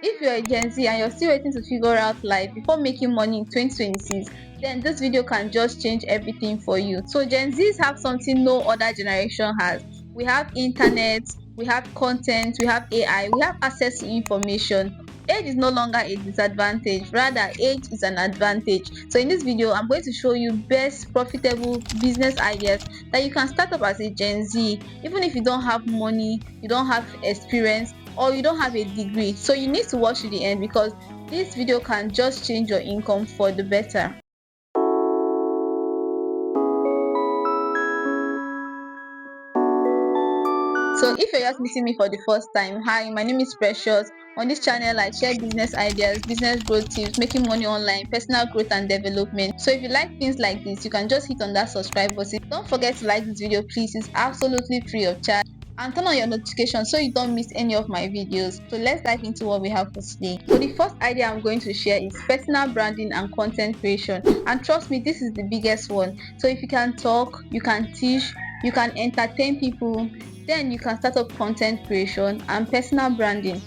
If you're a Gen Z and you're still waiting to figure out life before making money in 2026, then this video can just change everything for you. So Gen Zs have something no other generation has. We have internet, we have content, we have AI, we have access to information. Age is no longer a disadvantage, rather age is an advantage. So in this video, I'm going to show you best profitable business ideas that you can start up as a Gen Z, even if you don't have money, you don't have experience, or you don't have a degree. So you need to watch to the end because this video can just change your income for the better. So if you're just meeting me for the first time, hi, my name is Precious. On this channel, I share business ideas, business growth tips, making money online, personal growth and development. So if you like things like this, you can just hit on that subscribe button. Don't forget to like this video, please. It's absolutely free of charge. And turn on your notifications so you don't miss any of my videos. So let's dive into what we have for today. So the first idea I'm going to share is personal branding and content creation. And trust me, this is the biggest one. So if you can talk, you can teach, you can entertain people, then you can start up content creation and personal branding.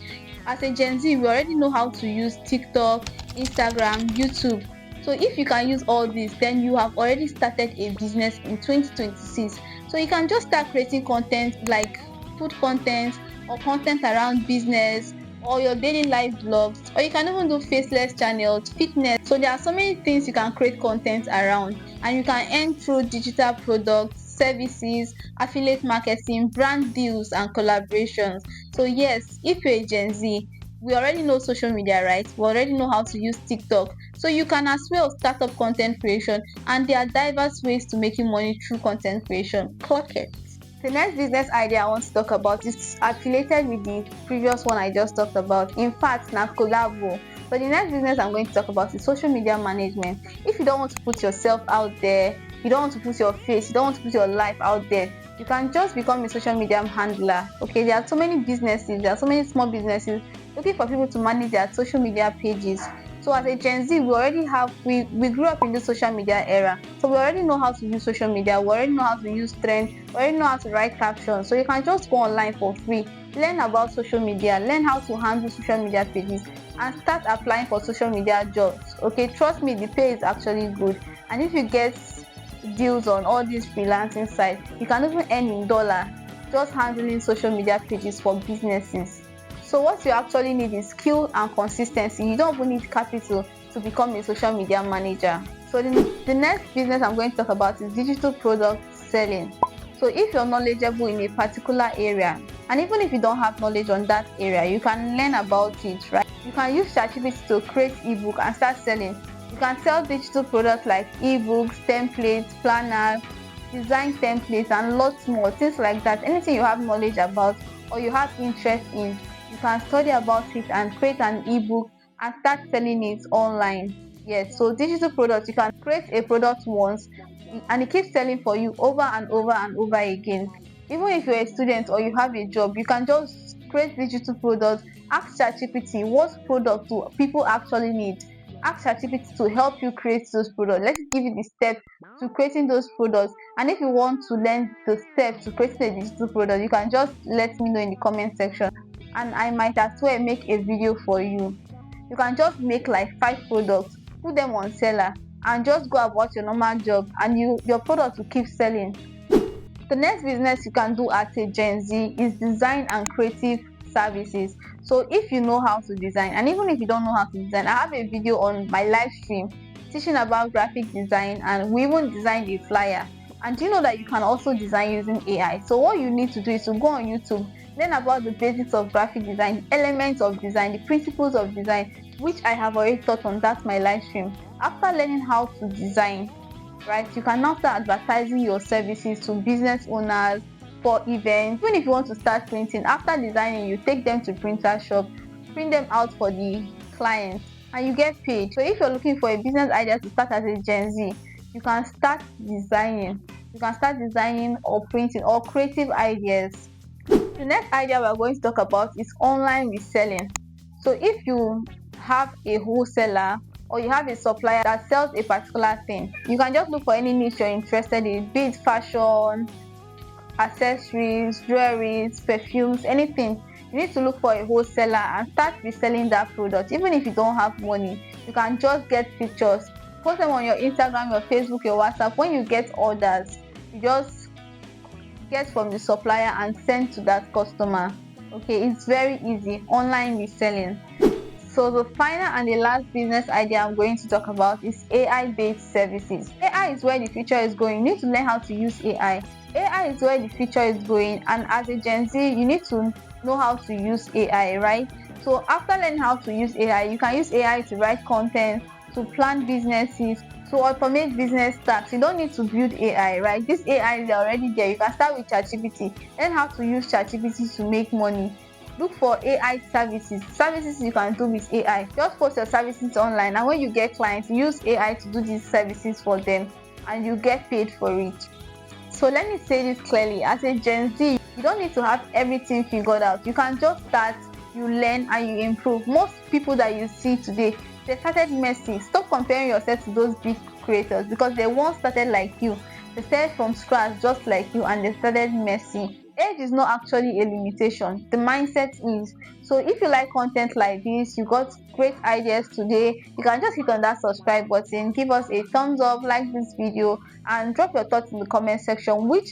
As a Gen Z, we already know how to use TikTok, Instagram, YouTube. So if you can use all this, then you have already started a business in 2026. So you can just start creating content like food content or content around business or your daily life vlogs, or you can even do faceless channels, fitness. So there are so many things you can create content around, and you can earn through digital products, services, affiliate marketing, brand deals and collaborations. So yes, if you're a Gen Z, we already know social media, right? We already know how to use TikTok. So you can as well start up content creation, and there are diverse ways to making money through content creation. Clock it. The next business idea I want to talk about is affiliated with the previous one I just talked about. In fact, na collabo. But the next business I'm going to talk about is social media management. If you don't want to put yourself out there, you don't want to put your face, you don't want to put your life out there, you can just become a social media handler. Okay, there are so many businesses, there are so many small businesses looking for people to manage their social media pages. So as a Gen Z, we grew up in the social media era. So we already know how to use social media, we already know how to use trend, we already know how to write captions. So you can just go online for free, learn about social media, learn how to handle social media pages, and start applying for social media jobs. Okay, trust me, the pay is actually good. And if you get deals on all these freelancing sites, you can even earn in dollar just handling social media pages for businesses. So what you actually need is skill and consistency. You don't even need capital to become a social media manager. So the next business I'm going to talk about is digital product selling. So if you're knowledgeable in a particular area, and even if you don't have knowledge on that area, you can learn about it, right? You can use ChatGPT to create ebook and start selling. You can sell digital products like ebooks, templates, planners, design templates, and lots more, things like that. Anything you have knowledge about or you have interest in, you can study about it and create an ebook and start selling it online. Yes, so digital products, you can create a product once and it keeps selling for you over and over and over again. Even if you're a student or you have a job, you can just create digital products. Ask ChatGPT what product do people actually need. Ask ChatGPT to help you create those products. Let it give you the steps to creating those products. And if you want to learn the steps to creating a digital product, you can just let me know in the comment section, and I might as well make a video for you. You can just make like 5 products, put them on seller, and just go about your normal job, and your product will keep selling. The next business you can do as a Gen Z is design and creative services. So if you know how to design, and even if you don't know how to design, I have a video on my live stream teaching about graphic design, and we even designed a flyer. And do you know that you can also design using AI? So what you need to do is to go on YouTube, learn about the basics of graphic design, elements of design, the principles of design, which I have already taught on that my live stream. After learning how to design, right, you can now start advertising your services to business owners for events. Even if you want to start printing, after designing, you take them to printer shop, print them out for the clients, and you get paid. So if you're looking for a business idea to start as a Gen Z, you can start designing. You can start designing or printing or creative ideas. The next idea we're going to talk about is online reselling. So if you have a wholesaler or you have a supplier that sells a particular thing, you can just look for any niche you're interested in, be it fashion, accessories, jewelries, perfumes, anything. you need to look for a wholesaler and start reselling that product. Even if you don't have money, you can just get pictures, post them on your Instagram, your Facebook, your WhatsApp. When you get orders, you just get from the supplier and send to that customer. Okay, it's very easy, online reselling. So the final and the last business idea I'm going to talk about is AI-based services. AI is where the future is going. You need to learn how to use AI. AI is where the future is going, and as a Gen Z, you need to know how to use AI, right? So after learning how to use AI, you can use AI to write content, to plan businesses, to automate business tasks. You don't need to build AI, right? This AI is already there. You can start with ChatGPT. Learn how to use ChatGPT to make money. Look for AI services you can do with AI. Just post your services online, and when you get clients, use AI to do these services for them, and you get paid for it. So let me say this clearly, as a Gen Z, you don't need to have everything figured out. You can just start, you learn, and you improve. Most people that you see today, they started messy. Stop comparing yourself to those big creators, because they once started like you. They started from scratch just like you, and they started messy. Age is not actually a limitation, the mindset is. So if you like content like this, you got great ideas today, you can just hit on that subscribe button, give us a thumbs up, like this video, and drop your thoughts in the comment section. Which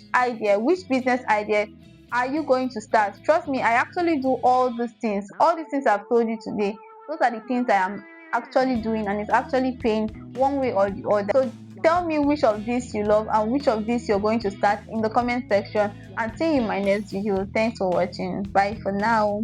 business idea are you going to start? Trust me, I actually do all these things I've told you today. Those are the things I am actually doing, and it's actually paying one way or the other. So tell me which of these you love and which of these you're going to start in the comment section, and see you in my next video. Thanks for watching. Bye for now.